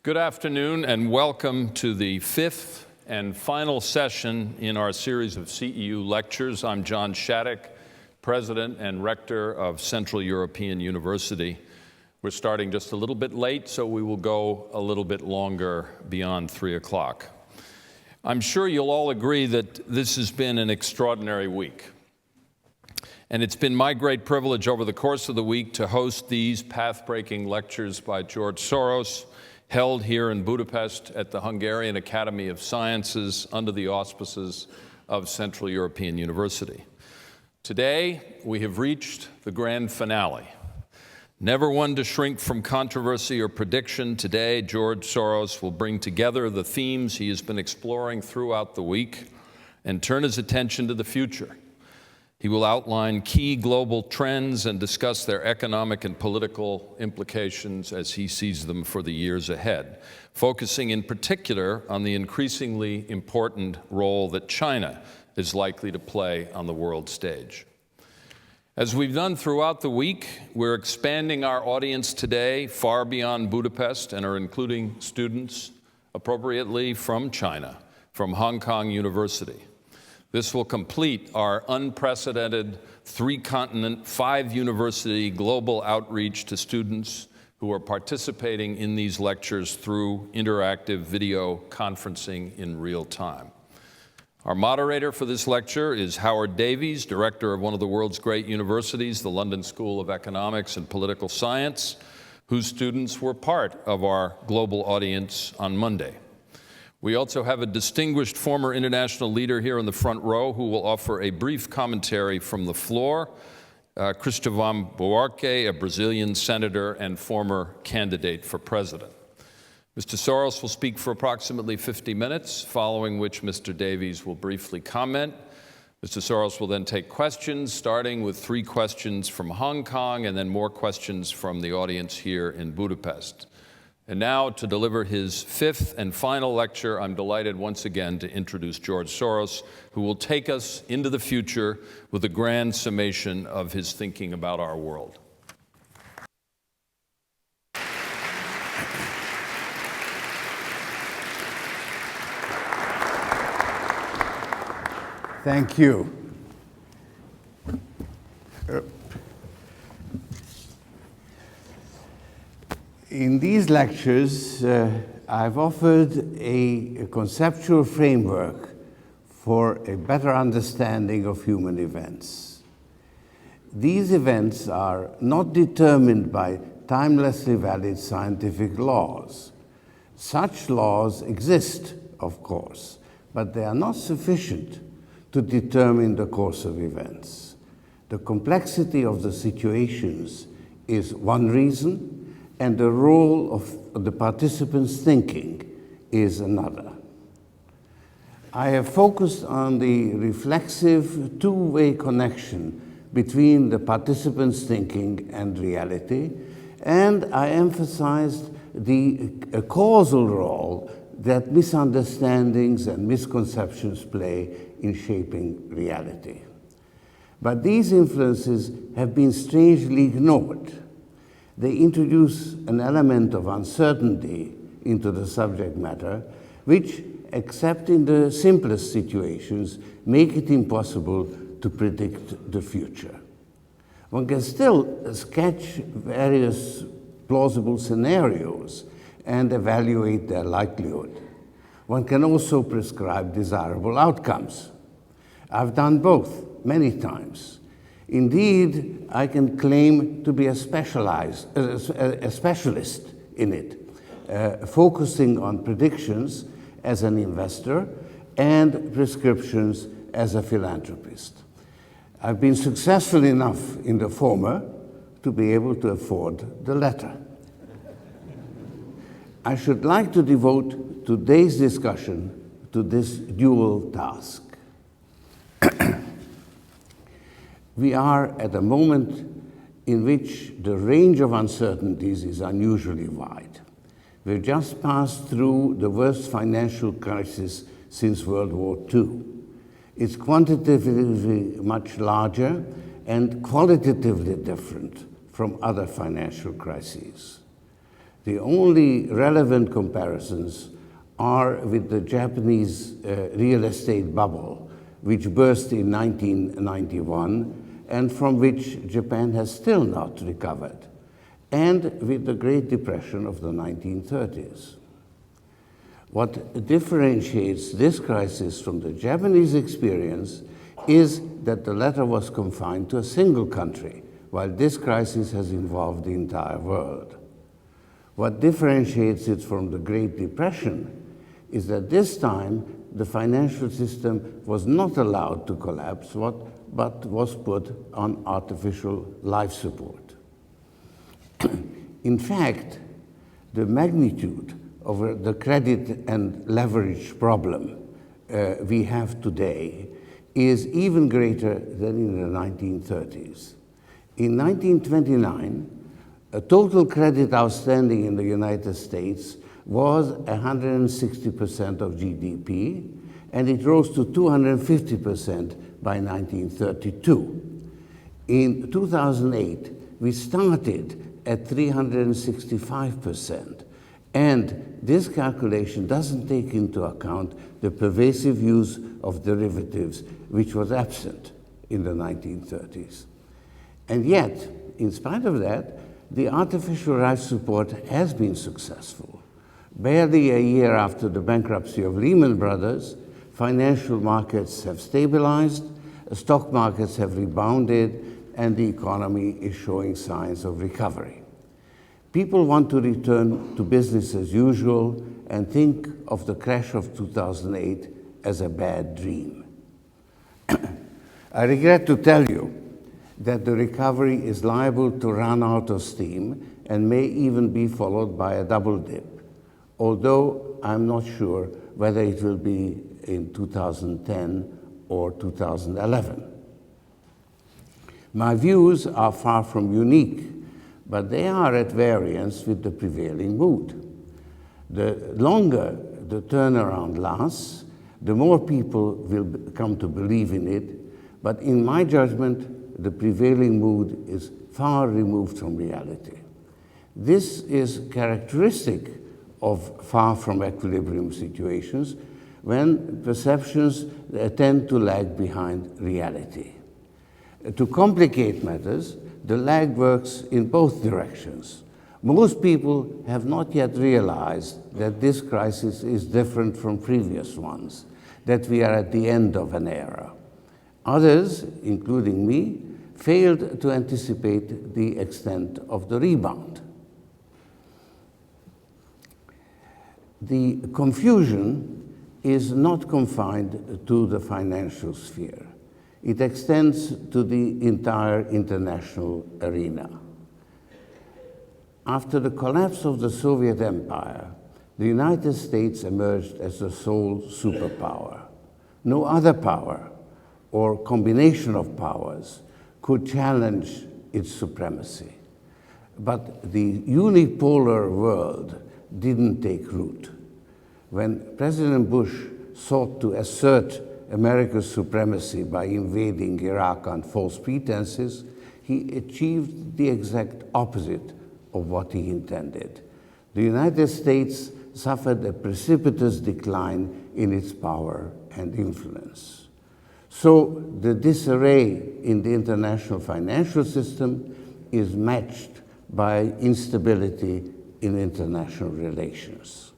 Good afternoon and welcome to the fifth and final session in our series of CEU lectures. I'm John Shattuck, President and Rector of Central European University. We're starting just a little bit late, so we will go a little bit longer beyond 3 o'clock. I'm sure you'll all agree that this has been an extraordinary week. And it's been my great privilege over the course of the week to host these path-breaking lectures by George Soros, held here in Budapest at the Hungarian Academy of Sciences under the auspices of Central European University. Today, we have reached the grand finale. Never one to shrink from controversy or prediction, today George Soros will bring together the themes he has been exploring throughout the week and turn his attention to the future. He will outline key global trends and discuss their economic and political implications as he sees them for the years ahead, focusing in particular on the increasingly important role that China is likely to play on the world stage. As we've done throughout the week, we're expanding our audience today far beyond Budapest and are including students appropriately from China, from Hong Kong University. This will complete our unprecedented 3-continent, 5-university global outreach to students who are participating in these lectures through interactive video conferencing in real time. Our moderator for this lecture is Howard Davies, director of one of the world's great universities, the London School of Economics and Political Science, whose students were part of our global audience on Monday. We also have a distinguished former international leader here in the front row who will offer a brief commentary from the floor, Cristóvão Buarque, a Brazilian senator and former candidate for president. Mr. Soros will speak for approximately 50 minutes, following which Mr. Davies will briefly comment. Mr. Soros will then take questions, starting with 3 questions from Hong Kong and then more questions from the audience here in Budapest. And now, to deliver his 5th and final lecture, I'm delighted once again to introduce George Soros, who will take us into the future with a grand summation of his thinking about our world. Thank you. In these lectures, I've offered a conceptual framework for a better understanding of human events. These events are not determined by timelessly valid scientific laws. Such laws exist, of course, but they are not sufficient to determine the course of events. The complexity of the situations is one reason, and the role of the participants' thinking is another. I have focused on the reflexive two-way connection between the participants' thinking and reality, and I emphasized the causal role that misunderstandings and misconceptions play in shaping reality. But these influences have been strangely ignored. They introduce an element of uncertainty into the subject matter, which, except in the simplest situations, make it impossible to predict the future. One can still sketch various plausible scenarios and evaluate their likelihood. One can also prescribe desirable outcomes. I've done both many times. Indeed, I can claim to be a specialist in it, focusing on predictions as an investor and prescriptions as a philanthropist. I've been successful enough in the former to be able to afford the latter. I should like to devote today's discussion to this dual task. We are at a moment in which the range of uncertainties is unusually wide. We've just passed through the worst financial crisis since World War II. It's quantitatively much larger and qualitatively different from other financial crises. The only relevant comparisons are with the Japanese real estate bubble, which burst in 1991 and from which Japan has still not recovered, and with the Great Depression of the 1930s. What differentiates this crisis from the Japanese experience is that the latter was confined to a single country, while this crisis has involved the entire world. What differentiates it from the Great Depression is that this time the financial system was not allowed to collapse, but was put on artificial life support. In fact, the magnitude of the credit and leverage problem we have today is even greater than in the 1930s. In 1929, a total credit outstanding in the United States was 160% of GDP, and it rose to 250% by 1932. In 2008, we started at 365%, and this calculation doesn't take into account the pervasive use of derivatives, which was absent in the 1930s. And yet, in spite of that, the artificial life support has been successful. Barely a year after the bankruptcy of Lehman Brothers, financial markets have stabilized, stock markets have rebounded, and the economy is showing signs of recovery. People want to return to business as usual and think of the crash of 2008 as a bad dream. I regret to tell you that the recovery is liable to run out of steam and may even be followed by a double dip, although I'm not sure whether it will be in 2010 or 2011. My views are far from unique, but they are at variance with the prevailing mood. The longer the turnaround lasts, the more people will come to believe in it, but in my judgment, the prevailing mood is far removed from reality. This is characteristic of far from equilibrium situations when perceptions tend to lag behind reality. To complicate matters, the lag works in both directions. Most people have not yet realized that this crisis is different from previous ones, that we are at the end of an era. Others, including me, failed to anticipate the extent of the rebound. The confusion is not confined to the financial sphere. It extends to the entire international arena. After the collapse of the Soviet Empire, the United States emerged as the sole superpower. No other power or combination of powers could challenge its supremacy. But the unipolar world didn't take root. When President Bush sought to assert America's supremacy by invading Iraq on false pretenses, he achieved the exact opposite of what he intended. The United States suffered a precipitous decline in its power and influence. So the disarray in the international financial system is matched by instability in international relations.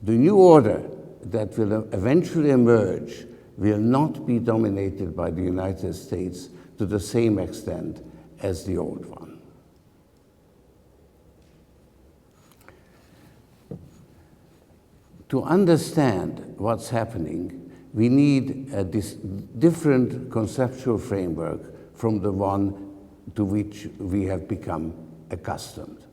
The new order that will eventually emerge will not be dominated by the United States to the same extent as the old one. To understand what's happening, we need a different conceptual framework from the one to which we have become accustomed.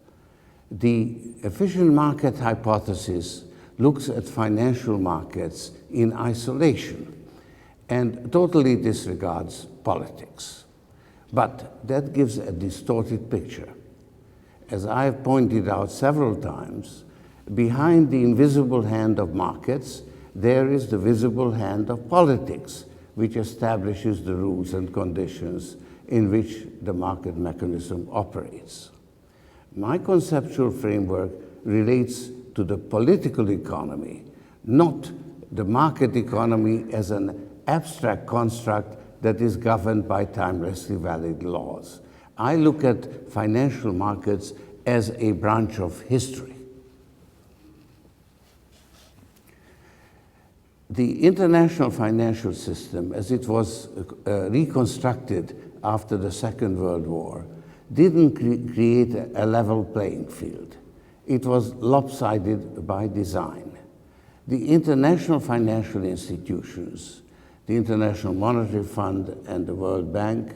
The efficient market hypothesis looks at financial markets in isolation and totally disregards politics. But that gives a distorted picture. As I have pointed out several times, behind the invisible hand of markets, there is the visible hand of politics, which establishes the rules and conditions in which the market mechanism operates. My conceptual framework relates to the political economy, not the market economy as an abstract construct that is governed by timelessly valid laws. I look at financial markets as a branch of history. The international financial system, as it was reconstructed after the Second World War, didn't create a level playing field. It was lopsided by design. The international financial institutions, the International Monetary Fund and the World Bank,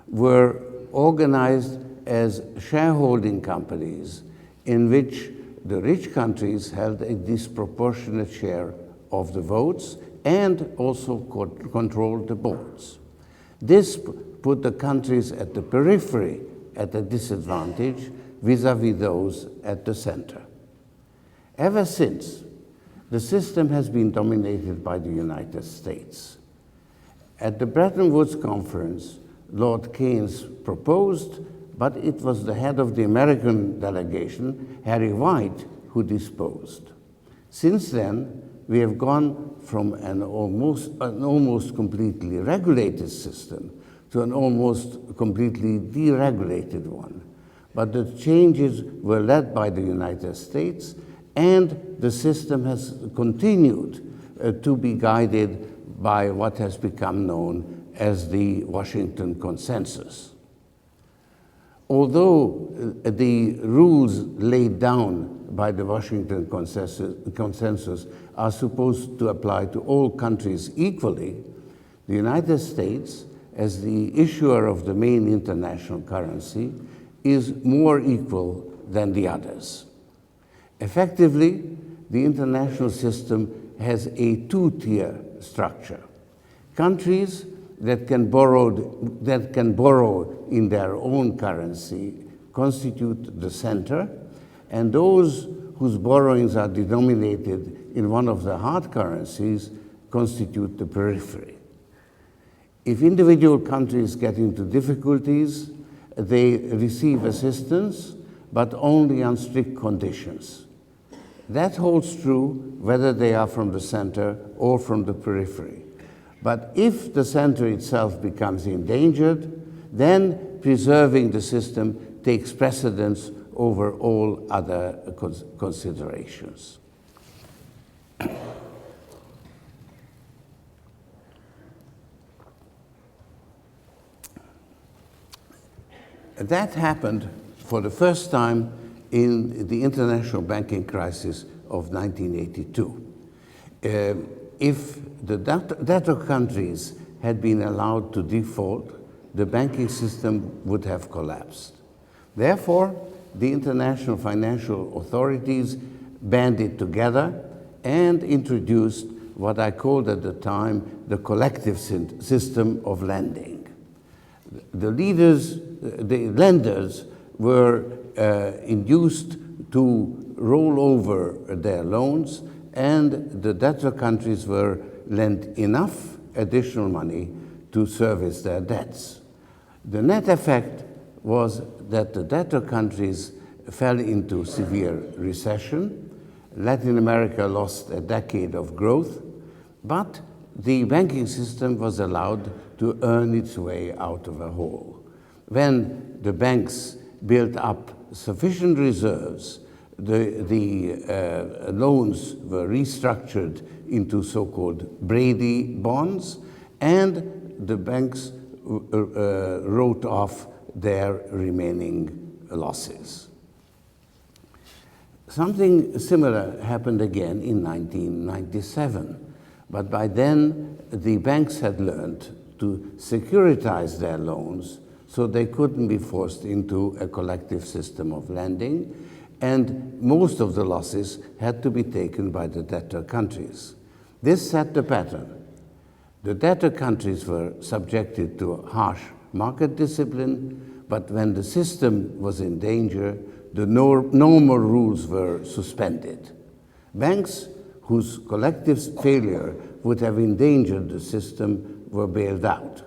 were organized as shareholding companies in which the rich countries held a disproportionate share of the votes and also controlled the boards. This put the countries at the periphery at a disadvantage vis-à-vis those at the center. Ever since, the system has been dominated by the United States. At the Bretton Woods Conference, Lord Keynes proposed, but it was the head of the American delegation, Harry White, who disposed. Since then, we have gone from an almost completely regulated system to an almost completely deregulated one. But the changes were led by the United States, and the system has continued to be guided by what has become known as the Washington Consensus. Although the rules laid down by the Washington Consensus are supposed to apply to all countries equally, the United States, as the issuer of the main international currency, is more equal than the others. Effectively, the international system has a two-tier structure. Countries that can borrow in their own currency constitute the center, and those whose borrowings are denominated in one of the hard currencies constitute the periphery. If individual countries get into difficulties, they receive assistance, but only on strict conditions. That holds true whether they are from the center or from the periphery. But if the center itself becomes endangered, then preserving the system takes precedence over all other considerations. That happened for the first time in the international banking crisis of 1982. If the debtor countries had been allowed to default, the banking system would have collapsed. Therefore, the international financial authorities banded together and introduced what I called at the time the collective system of lending. The lenders were induced to roll over their loans, and the debtor countries were lent enough additional money to service their debts. The net effect was that the debtor countries fell into severe recession. Latin America lost a decade of growth, but the banking system was allowed to earn its way out of a hole. When the banks built up sufficient reserves, the loans were restructured into so-called Brady bonds, and the banks wrote off their remaining losses. Something similar happened again in 1997, but by then the banks had learned to securitize their loans so they couldn't be forced into a collective system of lending, and most of the losses had to be taken by the debtor countries. This set the pattern. The debtor countries were subjected to harsh market discipline, but when the system was in danger, the normal rules were suspended. Banks whose collective failure would have endangered the system were bailed out.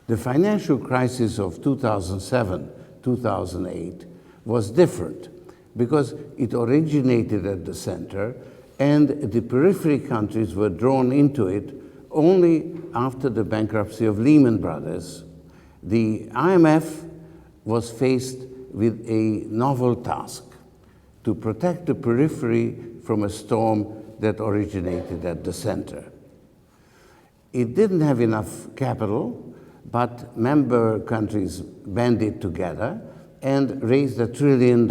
The financial crisis of 2007 to 2008 was different because it originated at the center and the periphery countries were drawn into it only after the bankruptcy of Lehman Brothers. The IMF was faced with a novel task: to protect the periphery from a storm that originated at the center. It didn't have enough capital, but member countries banded together and raised $1 trillion.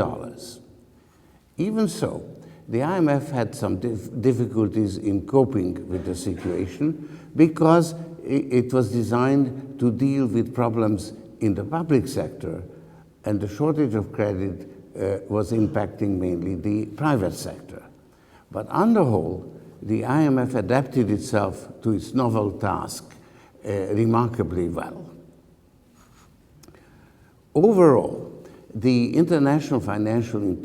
Even so, the IMF had some difficulties in coping with the situation because it was designed to deal with problems in the public sector, and the shortage of credit was impacting mainly the private sector. But on the whole, the IMF adapted itself to its novel task remarkably well. Overall, the international financial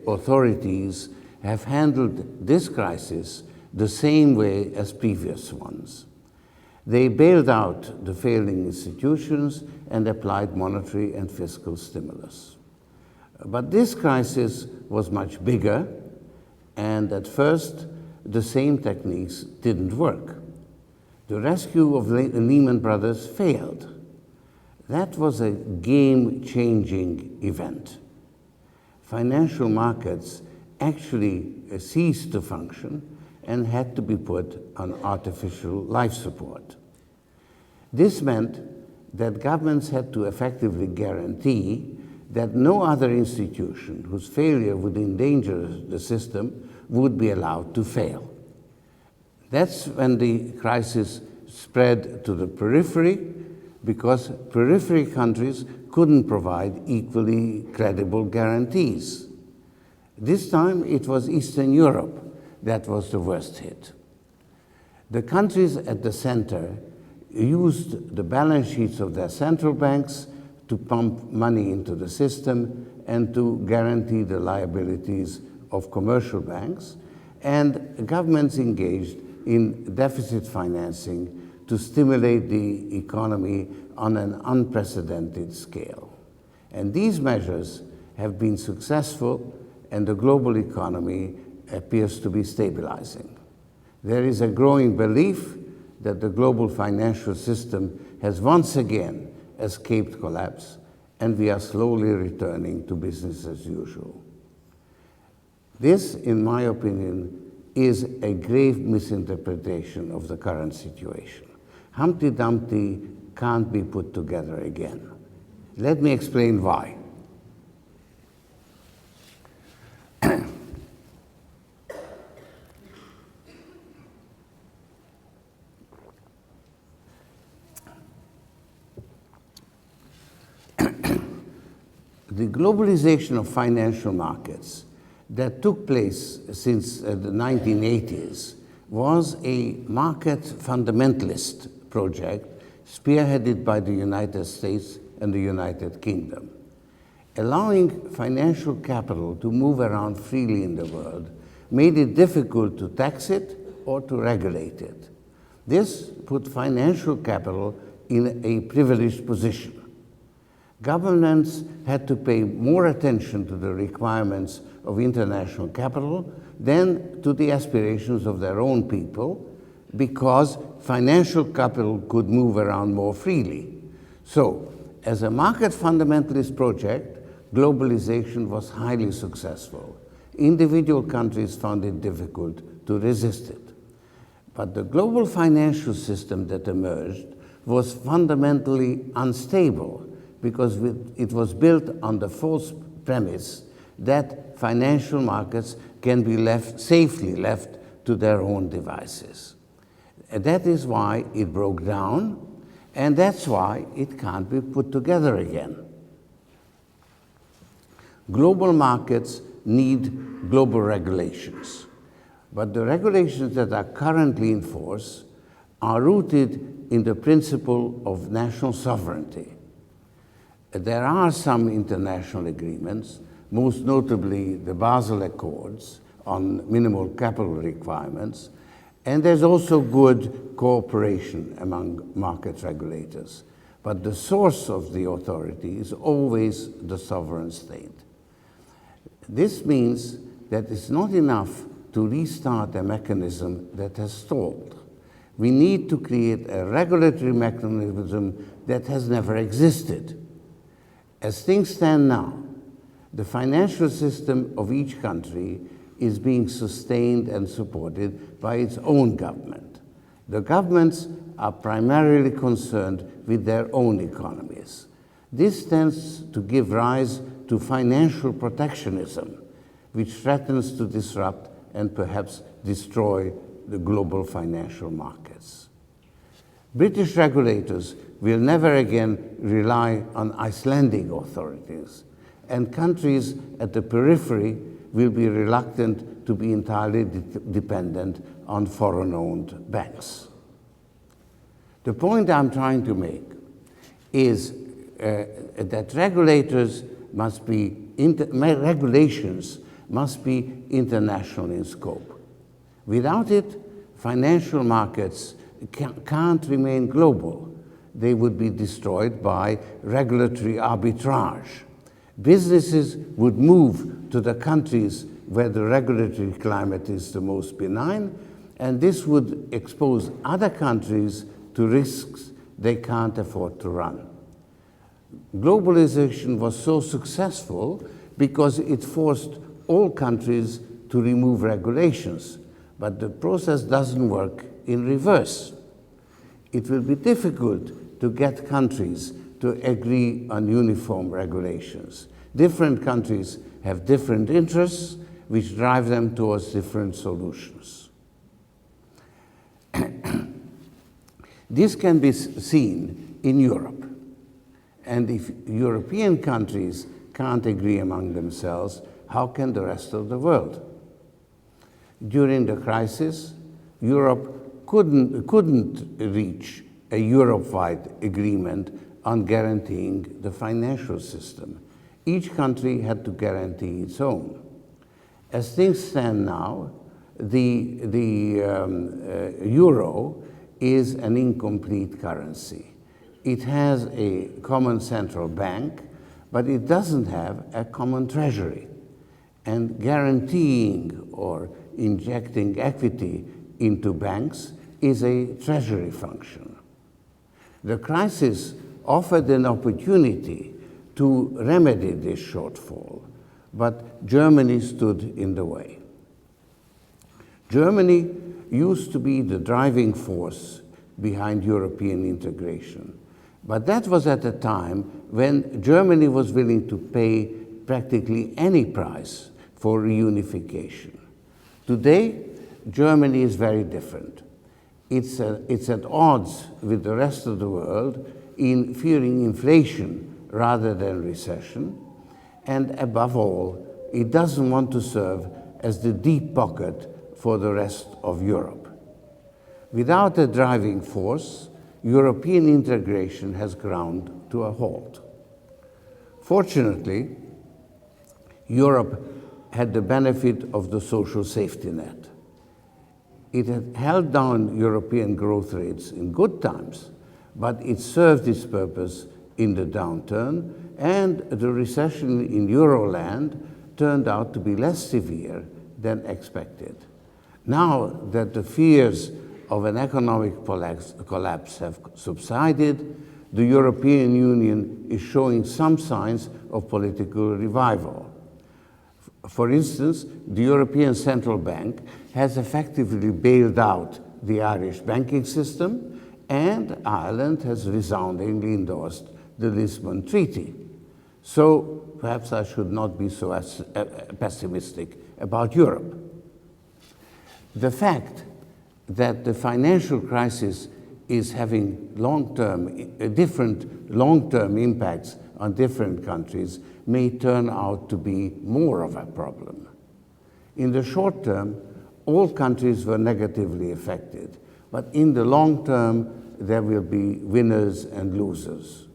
authorities have handled this crisis the same way as previous ones. They bailed out the failing institutions and applied monetary and fiscal stimulus. But this crisis was much bigger, and at first, the same techniques didn't work. The rescue of Lehman Brothers failed. That was a game-changing event. Financial markets actually ceased to function and had to be put on artificial life support. This meant that governments had to effectively guarantee that no other institution whose failure would endanger the system would be allowed to fail. That's when the crisis spread to the periphery, because periphery countries couldn't provide equally credible guarantees. This time it was Eastern Europe that was the worst hit. The countries at the center used the balance sheets of their central banks to pump money into the system and to guarantee the liabilities of commercial banks, and governments engaged in deficit financing to stimulate the economy on an unprecedented scale. And these measures have been successful, and the global economy appears to be stabilizing. There is a growing belief that the global financial system has once again escaped collapse, and we are slowly returning to business as usual. This, in my opinion, is a grave misinterpretation of the current situation. Humpty Dumpty can't be put together again. Let me explain why. The globalization of financial markets that took place since the 1980s was a market fundamentalist project spearheaded by the United States and the United Kingdom. Allowing financial capital to move around freely in the world made it difficult to tax it or to regulate it. This put financial capital in a privileged position. Governments had to pay more attention to the requirements of international capital than to the aspirations of their own people, because financial capital could move around more freely. So, as a market fundamentalist project, globalization was highly successful. Individual countries found it difficult to resist it. But the global financial system that emerged was fundamentally unstable, because it was built on the false premise that financial markets can be safely left to their own devices. That is why it broke down, and that's why it can't be put together again. Global markets need global regulations, but the regulations that are currently in force are rooted in the principle of national sovereignty. There are some international agreements, most notably the Basel Accords on minimal capital requirements, and there's also good cooperation among market regulators. but the source of the authority is always the sovereign state. This means that it's not enough to restart a mechanism that has stalled. We need to create a regulatory mechanism that has never existed. As things stand now, the financial system of each country is being sustained and supported by its own government. The governments are primarily concerned with their own economies. This tends to give rise to financial protectionism, which threatens to disrupt and perhaps destroy the global financial markets. British regulators will never again rely on Icelandic authorities, and countries at the periphery will be reluctant to be entirely dependent on foreign-owned banks. The point I'm trying to make is that regulations must be international in scope. Without it, financial markets can't remain global. They would be destroyed by regulatory arbitrage. Businesses would move to the countries where the regulatory climate is the most benign, and this would expose other countries to risks they can't afford to run. Globalization was so successful because it forced all countries to remove regulations, but the process doesn't work in reverse. It will be difficult to get countries to agree on uniform regulations. Different countries have different interests, which drive them towards different solutions. This can be seen in Europe. And if European countries can't agree among themselves, how can the rest of the world? During the crisis, Europe couldn't reach a Europe-wide agreement on guaranteeing the financial system. Each country had to guarantee its own. As things stand now, the euro is an incomplete currency. It has a common central bank, but it doesn't have a common treasury. And guaranteeing or injecting equity into banks is a treasury function. The crisis offered an opportunity to remedy this shortfall, but Germany stood in the way. Germany used to be the driving force behind European integration, but that was at a time when Germany was willing to pay practically any price for reunification. Today, Germany is very different. It's at odds with the rest of the world in fearing inflation rather than recession, and above all, it doesn't want to serve as the deep pocket for the rest of Europe. Without a driving force, European integration has ground to a halt. Fortunately, Europe had the benefit of the social safety net. It had held down European growth rates in good times, but it served its purpose in the downturn, and the recession in Euroland turned out to be less severe than expected. Now that the fears of an economic collapse have subsided, the European Union is showing some signs of political revival. For instance, the European Central Bank has effectively bailed out the Irish banking system, and Ireland has resoundingly endorsed the Lisbon Treaty. So perhaps I should not be so pessimistic about Europe. The fact that the financial crisis is having different long-term impacts on different countries may turn out to be more of a problem. In the short term, all countries were negatively affected, but in the long term, there will be winners and losers.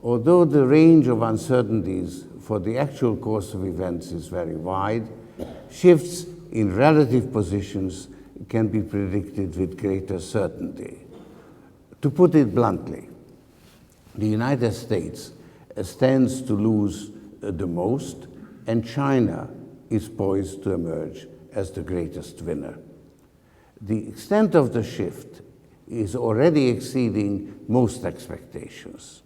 Although the range of uncertainties for the actual course of events is very wide, shifts in relative positions can be predicted with greater certainty. To put it bluntly, the United States stands to lose the most, and China is poised to emerge as the greatest winner. The extent of the shift is already exceeding most expectations.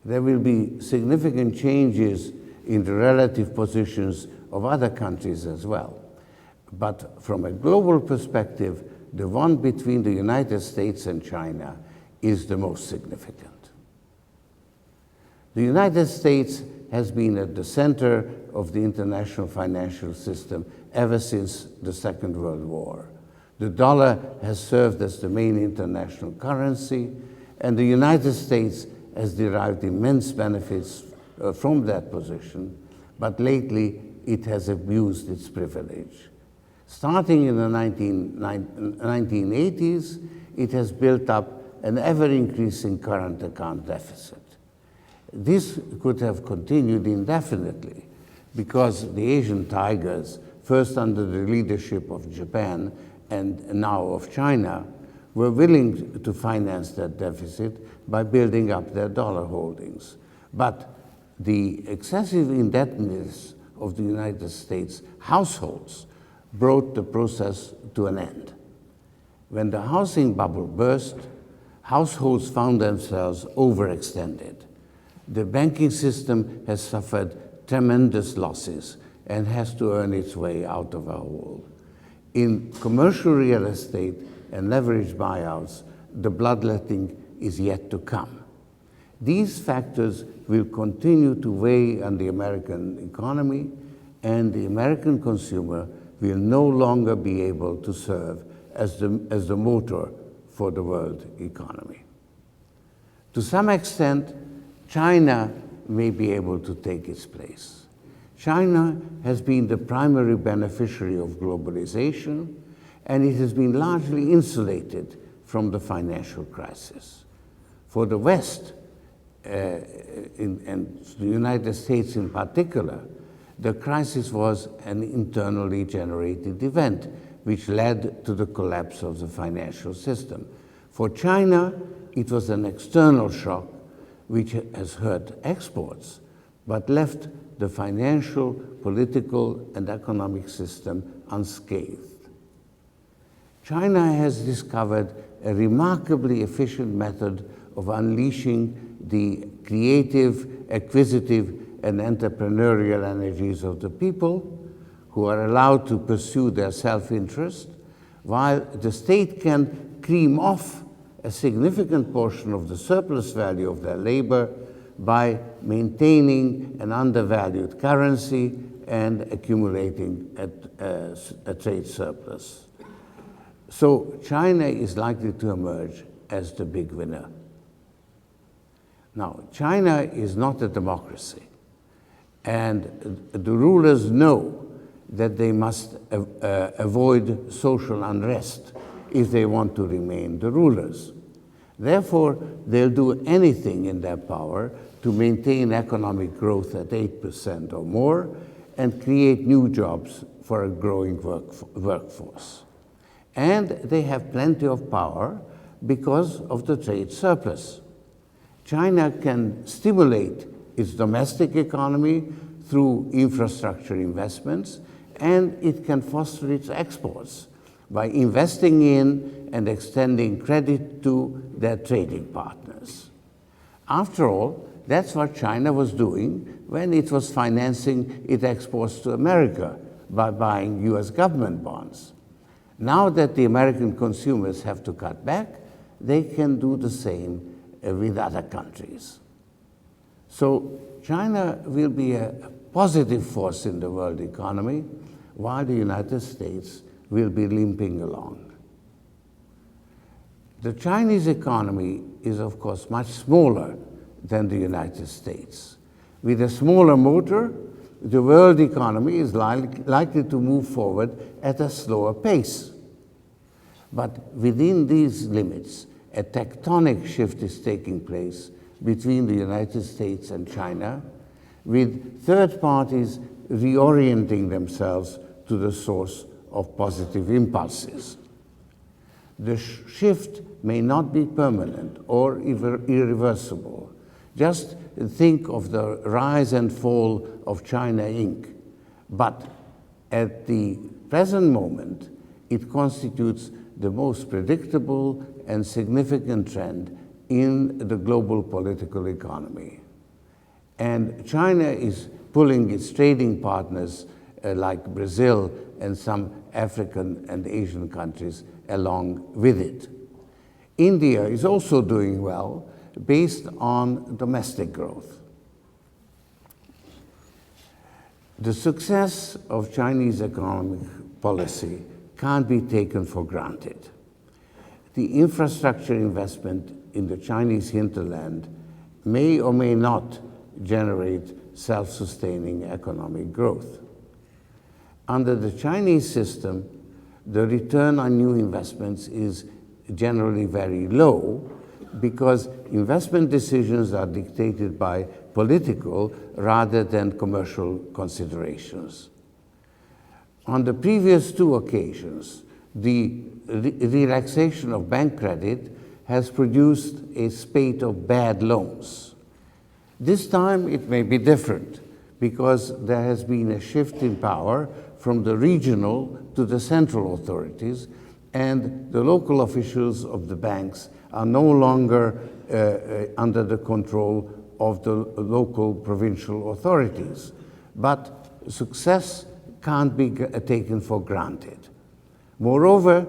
There will be significant changes in the relative positions of other countries as well. But from a global perspective, the one between the United States and China is the most significant. The United States has been at the center of the international financial system ever since the Second World War. The dollar has served as the main international currency, and the United States has derived immense benefits from that position, but lately it has abused its privilege. Starting in the 1980s, it has built up an ever-increasing current account deficit. This could have continued indefinitely because the Asian tigers, first under the leadership of Japan and now of China, were willing to finance that deficit by building up their dollar holdings. But the excessive indebtedness of the United States households brought the process to an end. When the housing bubble burst, households found themselves overextended. The banking system has suffered tremendous losses and has to earn its way out of a hole. In commercial real estate and leveraged buyouts, the bloodletting is yet to come. These factors will continue to weigh on the American economy, and the American consumer will no longer be able to serve as the motor for the world economy. To some extent, China may be able to take its place. China has been the primary beneficiary of globalization, and it has been largely insulated from the financial crisis. For the West, and the United States in particular, the crisis was an internally generated event which led to the collapse of the financial system. For China, it was an external shock which has hurt exports, but left the financial, political, and economic system unscathed. China has discovered a remarkably efficient method of unleashing the creative, acquisitive, and entrepreneurial energies of the people, who are allowed to pursue their self-interest, while the state can cream off a significant portion of the surplus value of their labor by maintaining an undervalued currency and accumulating a trade surplus. So China is likely to emerge as the big winner. Now, China is not a democracy, and the rulers know that they must avoid social unrest if they want to remain the rulers. Therefore, they'll do anything in their power to maintain economic growth at 8% or more and create new jobs for a growing workforce. And they have plenty of power because of the trade surplus. China can stimulate its domestic economy through infrastructure investments, and it can foster its exports by investing in and extending credit to their trading partners. After all, that's what China was doing when it was financing its exports to America by buying US government bonds. Now that the American consumers have to cut back, they can do the same with other countries. So China will be a positive force in the world economy, while the United States will be limping along. The Chinese economy is, of course, much smaller than the United States. With a smaller motor, the world economy is likely to move forward at a slower pace. But within these limits, a tectonic shift is taking place between the United States and China, with third parties reorienting themselves to the source of positive impulses. The shift may not be permanent or irreversible. Just think of the rise and fall of China Inc. But at the present moment, it constitutes the most predictable and significant trend in the global political economy. And China is pulling its trading partners like Brazil and some African and Asian countries along with it. India is also doing well based on domestic growth. The success of Chinese economic policy can't be taken for granted. The infrastructure investment in the Chinese hinterland may or may not generate self-sustaining economic growth. Under the Chinese system, the return on new investments is generally very low because investment decisions are dictated by political rather than commercial considerations. On the previous two occasions, the relaxation of bank credit has produced a spate of bad loans. This time it may be different because there has been a shift in power from the regional to the central authorities, and the local officials of the banks are no longer under the control of the local provincial authorities. But success can't be taken for granted. Moreover,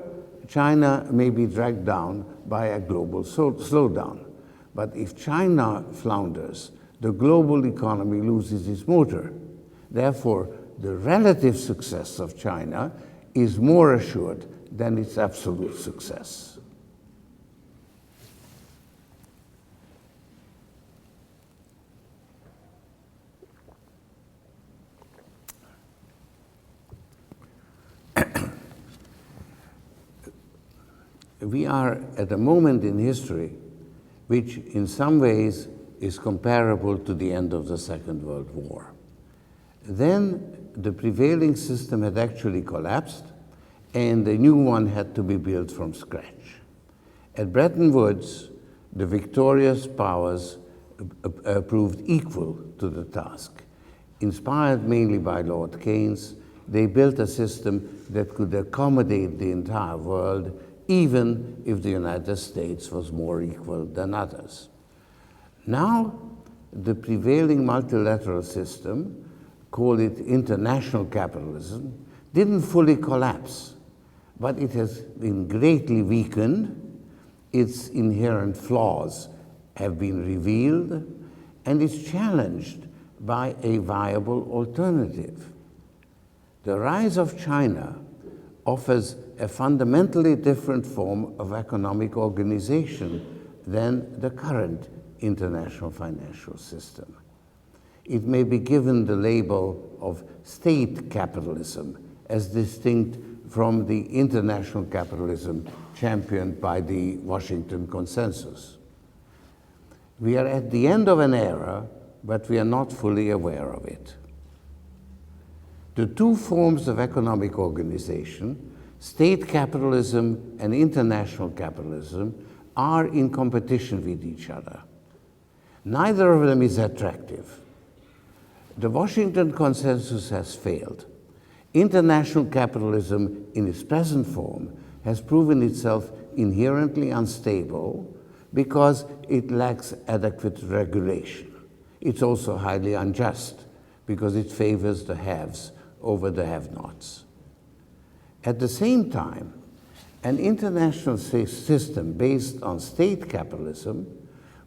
China may be dragged down by a global slowdown. But if China flounders, the global economy loses its motor. Therefore, the relative success of China is more assured than its absolute success. We are at a moment in history which in some ways is comparable to the end of the Second World War. Then the prevailing system had actually collapsed and a new one had to be built from scratch. At Bretton Woods, the victorious powers proved equal to the task. Inspired mainly by Lord Keynes, they built a system that could accommodate the entire world, even if the United States was more equal than others. Now, the prevailing multilateral system, call it international capitalism, didn't fully collapse, but it has been greatly weakened. Its inherent flaws have been revealed, and it's challenged by a viable alternative. The rise of China offers a fundamentally different form of economic organization than the current international financial system. It may be given the label of state capitalism as distinct from the international capitalism championed by the Washington Consensus. We are at the end of an era, but we are not fully aware of it. The two forms of economic organization, state capitalism and international capitalism, are in competition with each other. Neither of them is attractive. The Washington Consensus has failed. International capitalism in its present form has proven itself inherently unstable because it lacks adequate regulation. It's also highly unjust because it favors the haves over the have-nots. At the same time, an international system based on state capitalism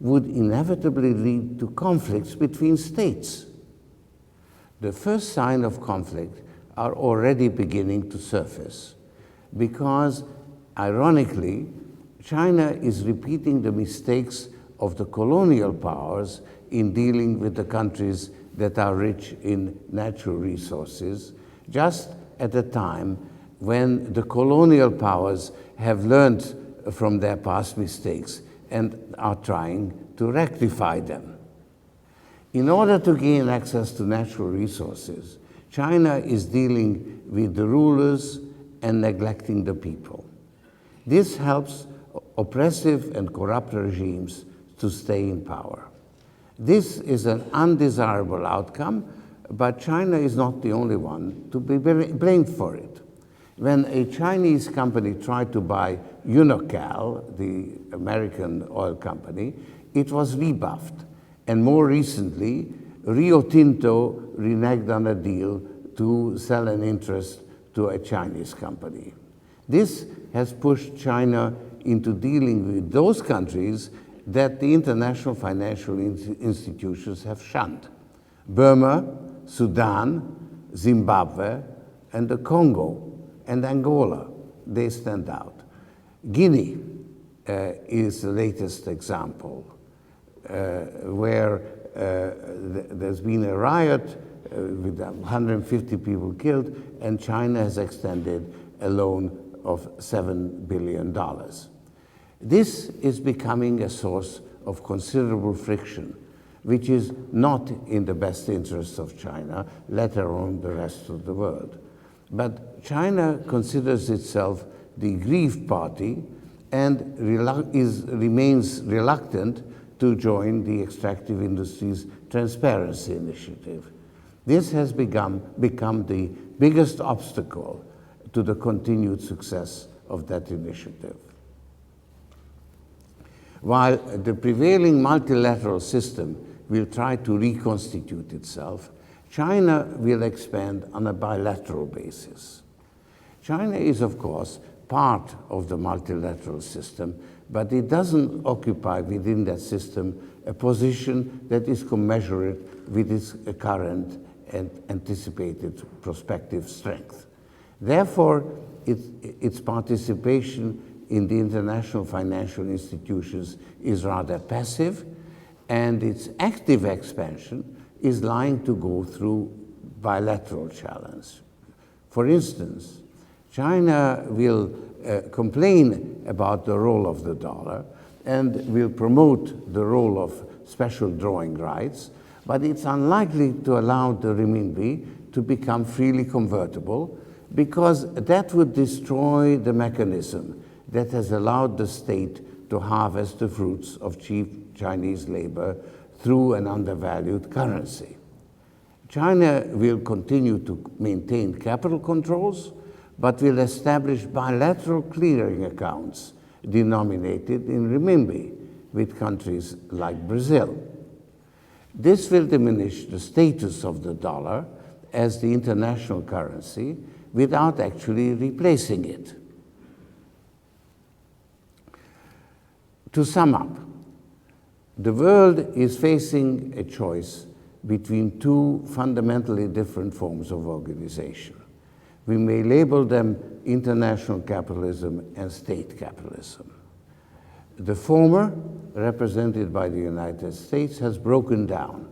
would inevitably lead to conflicts between states. The first signs of conflict are already beginning to surface because, ironically, China is repeating the mistakes of the colonial powers in dealing with the countries that are rich in natural resources, just at a time when the colonial powers have learned from their past mistakes and are trying to rectify them. In order to gain access to natural resources, China is dealing with the rulers and neglecting the people. This helps oppressive and corrupt regimes to stay in power. This is an undesirable outcome, but China is not the only one to be blamed for it. When a Chinese company tried to buy Unocal, the American oil company, it was rebuffed. And more recently, Rio Tinto reneged on a deal to sell an interest to a Chinese company. This has pushed China into dealing with those countries that the international financial institutions have shunned: Burma, Sudan, Zimbabwe, and the Congo, and Angola. They stand out. Guinea is the latest example, where there's been a riot with 150 people killed, and China has extended a loan of $7 billion. This is becoming a source of considerable friction, which is not in the best interests of China, let alone the rest of the world. But China considers itself the aggrieved party and remains reluctant to join the extractive industries transparency initiative. This has become the biggest obstacle to the continued success of that initiative. While the prevailing multilateral system will try to reconstitute itself, China will expand on a bilateral basis. China is, of course, part of the multilateral system, but it doesn't occupy within that system a position that is commensurate with its current and anticipated prospective strength. Therefore, its participation in the international financial institutions is rather passive, and its active expansion is likely to go through bilateral challenge. For instance, China will complain about the role of the dollar and will promote the role of special drawing rights, but it's unlikely to allow the renminbi to become freely convertible, because that would destroy the mechanism that has allowed the state to harvest the fruits of cheap Chinese labor through an undervalued currency. China will continue to maintain capital controls, but will establish bilateral clearing accounts denominated in renminbi with countries like Brazil. This will diminish the status of the dollar as the international currency without actually replacing it. To sum up, the world is facing a choice between two fundamentally different forms of organization. We may label them international capitalism and state capitalism. The former, represented by the United States, has broken down,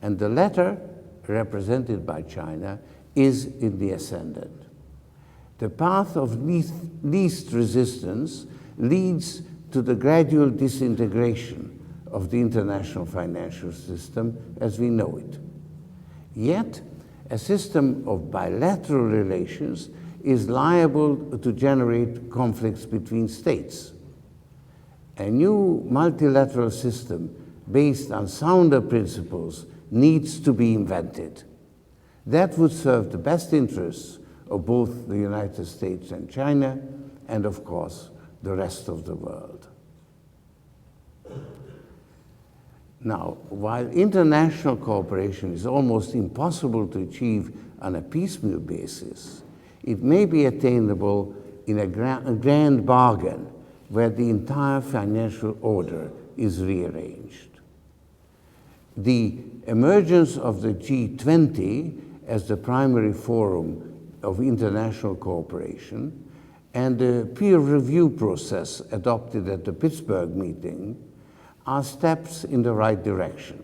and the latter, represented by China, is in the ascendant. The path of least resistance leads to the gradual disintegration of the international financial system as we know it. Yet, a system of bilateral relations is liable to generate conflicts between states. A new multilateral system based on sounder principles needs to be invented. That would serve the best interests of both the United States and China, and of course, the rest of the world. Now, while international cooperation is almost impossible to achieve on a piecemeal basis, it may be attainable in a grand bargain where the entire financial order is rearranged. The emergence of the G20 as the primary forum of international cooperation and the peer review process adopted at the Pittsburgh meeting are steps in the right direction.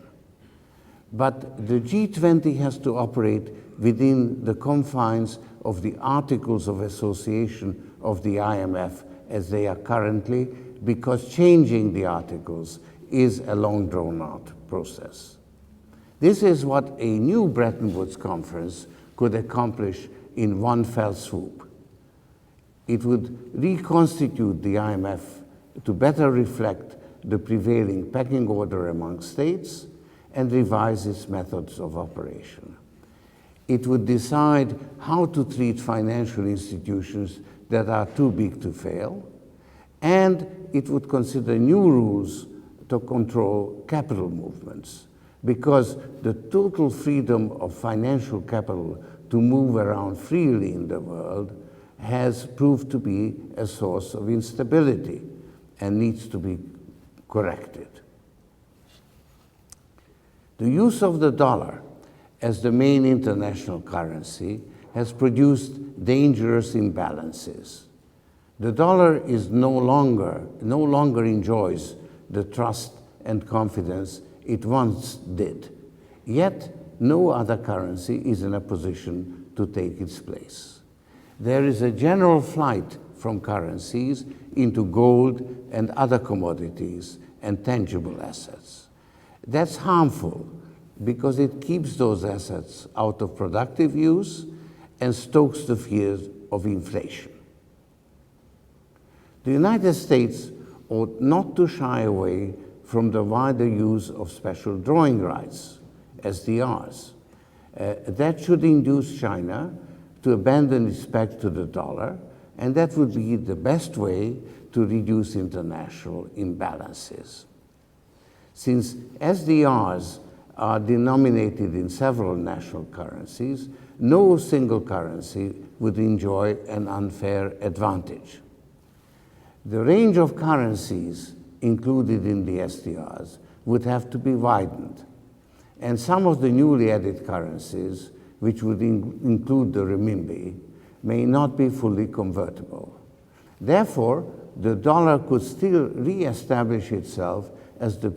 But the G20 has to operate within the confines of the Articles of Association of the IMF as they are currently, because changing the articles is a long drawn-out process. This is what a new Bretton Woods conference could accomplish in one fell swoop. It would reconstitute the IMF to better reflect the prevailing pecking order among states and revise its methods of operation. It would decide how to treat financial institutions that are too big to fail, and it would consider new rules to control capital movements, because the total freedom of financial capital to move around freely in the world has proved to be a source of instability and needs to be corrected. The use of the dollar as the main international currency has produced dangerous imbalances. The dollar is no longer enjoys the trust and confidence it once did. Yet, no other currency is in a position to take its place. There is a general flight from currencies into gold and other commodities and tangible assets. That's harmful because it keeps those assets out of productive use and stokes the fears of inflation. The United States ought not to shy away from the wider use of special drawing rights, SDRs. That should induce China to abandon its peg to the dollar, and that would be the best way to reduce international imbalances. Since SDRs are denominated in several national currencies, no single currency would enjoy an unfair advantage. The range of currencies included in the SDRs would have to be widened, and some of the newly added currencies, which would include the renminbi, may not be fully convertible. Therefore, the dollar could still re-establish itself as the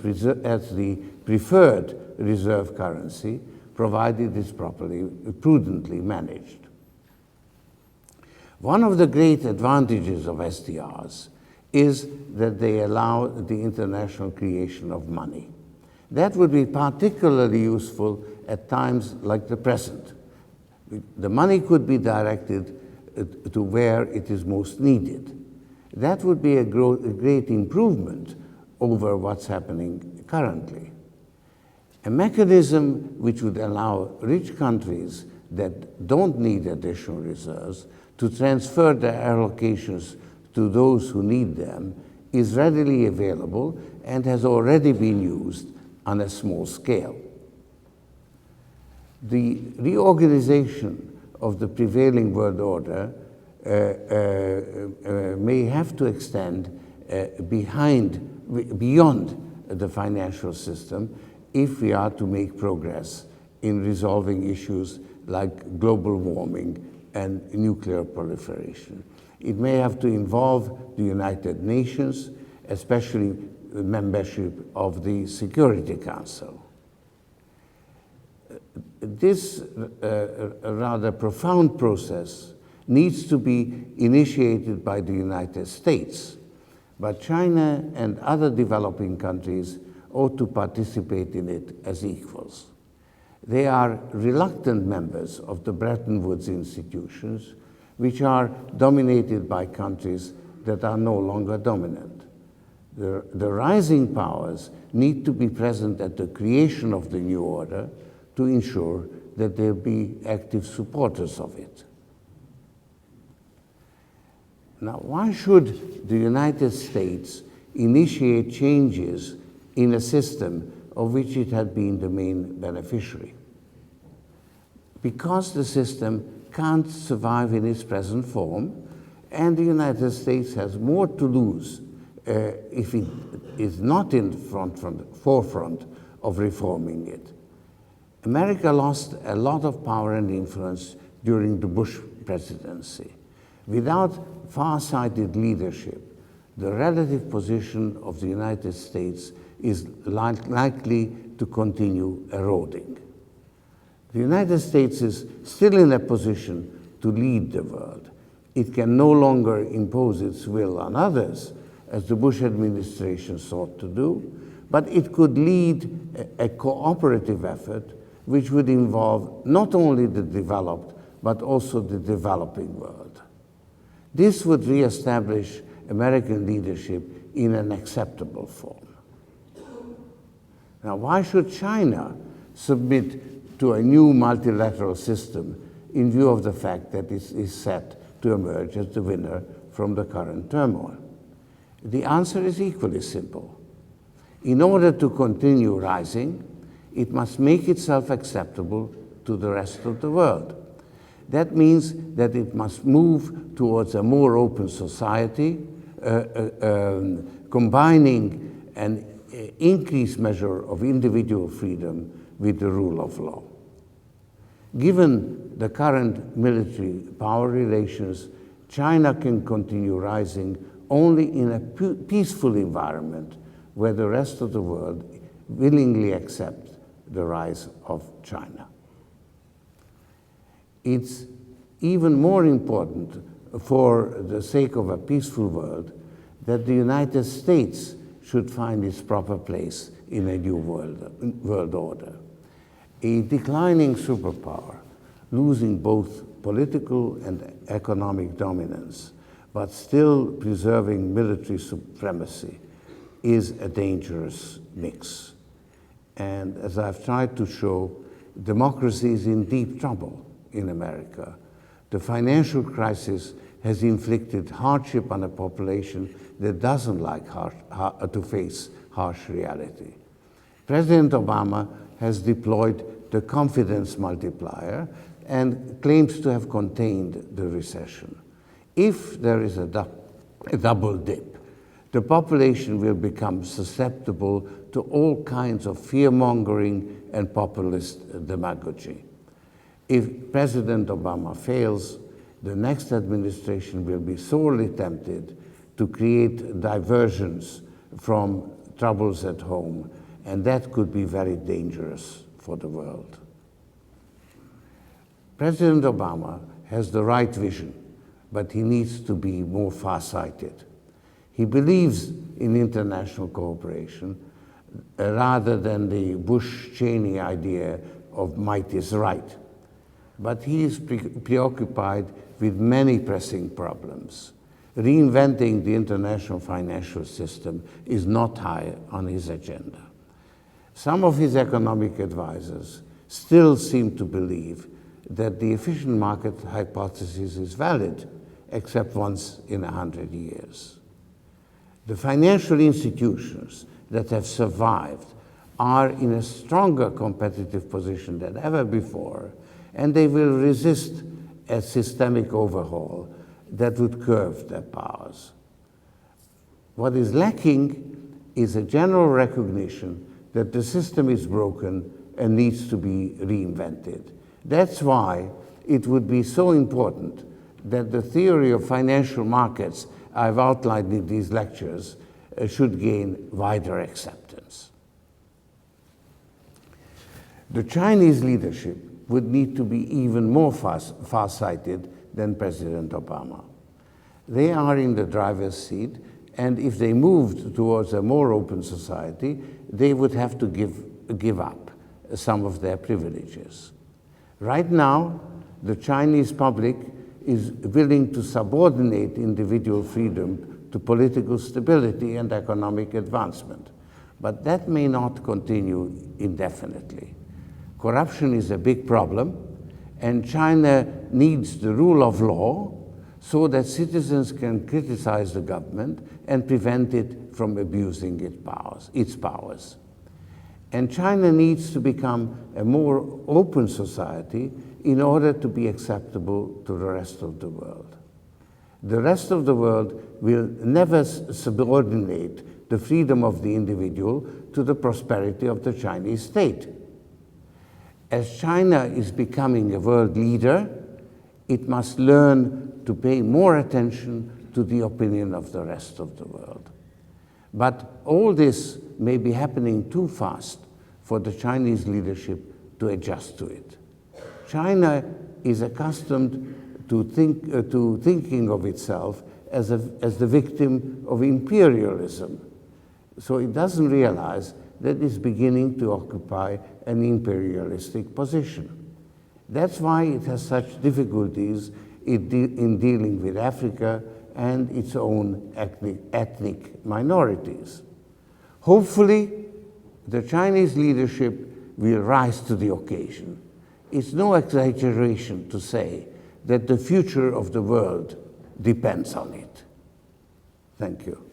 preferred reserve currency, provided it's prudently managed. One of the great advantages of SDRs is that they allow the international creation of money. That would be particularly useful at times like the present. The money could be directed to where it is most needed. That would be a great improvement over what's happening currently. A mechanism which would allow rich countries that don't need additional reserves to transfer their allocations to those who need them is readily available and has already been used on a small scale. The reorganization of the prevailing world order may have to extend beyond the financial system if we are to make progress in resolving issues like global warming and nuclear proliferation. It may have to involve the United Nations, especially the membership of the Security Council. This rather profound process needs to be initiated by the United States, but China and other developing countries ought to participate in it as equals. They are reluctant members of the Bretton Woods institutions, which are dominated by countries that are no longer dominant. The rising powers need to be present at the creation of the new order to ensure that they'll be active supporters of it. Now, why should the United States initiate changes in a system of which it had been the main beneficiary? Because the system can't survive in its present form, and the United States has more to lose if it is not in the forefront of reforming it. America lost a lot of power and influence during the Bush presidency. Without far-sighted leadership, the relative position of the United States is likely to continue eroding. The United States is still in a position to lead the world. It can no longer impose its will on others, as the Bush administration sought to do, but it could lead a cooperative effort which would involve not only the developed, but also the developing world. This would reestablish American leadership in an acceptable form. Now, why should China submit to a new multilateral system in view of the fact that it is set to emerge as the winner from the current turmoil? The answer is equally simple. In order to continue rising, it must make itself acceptable to the rest of the world. That means that it must move towards a more open society, combining an increased measure of individual freedom with the rule of law. Given the current military power relations, China can continue rising only in a peaceful environment where the rest of the world willingly accepts the rise of China. It's even more important for the sake of a peaceful world that the United States should find its proper place in a new world order. A declining superpower, losing both political and economic dominance, but still preserving military supremacy, is a dangerous mix. And as I've tried to show, democracy is in deep trouble in America. The financial crisis has inflicted hardship on a population that doesn't like to face harsh reality. President Obama has deployed the confidence multiplier and claims to have contained the recession. If there is a double dip, the population will become susceptible to all kinds of fear-mongering and populist demagogy. If President Obama fails, the next administration will be sorely tempted to create diversions from troubles at home, and that could be very dangerous for the world. President Obama has the right vision, but he needs to be more far-sighted. He believes in international cooperation rather than the Bush-Cheney idea of might is right. But he is preoccupied with many pressing problems. Reinventing the international financial system is not high on his agenda. Some of his economic advisors still seem to believe that the efficient market hypothesis is valid, except once in 100 years. The financial institutions that have survived are in a stronger competitive position than ever before, and they will resist a systemic overhaul that would curb their powers. What is lacking is a general recognition that the system is broken and needs to be reinvented. That's why it would be so important that the theory of financial markets I've outlined in these lectures should gain wider acceptance. The Chinese leadership would need to be even more far-sighted than President Obama. They are in the driver's seat, and if they moved towards a more open society, they would have to give up some of their privileges. Right now, the Chinese public is willing to subordinate individual freedom to political stability and economic advancement. But that may not continue indefinitely. Corruption is a big problem, and China needs the rule of law so that citizens can criticize the government and prevent it from abusing its powers. And China needs to become a more open society in order to be acceptable to the rest of the world. The rest of the world will never subordinate the freedom of the individual to the prosperity of the Chinese state. As China is becoming a world leader, it must learn to pay more attention to the opinion of the rest of the world. But all this may be happening too fast for the Chinese leadership to adjust to it. China is accustomed to thinking of itself as the victim of imperialism. So it doesn't realize that it's beginning to occupy an imperialistic position. That's why it has such difficulties in dealing with Africa and its own ethnic minorities. Hopefully, the Chinese leadership will rise to the occasion. It's no exaggeration to say that the future of the world depends on it. Thank you.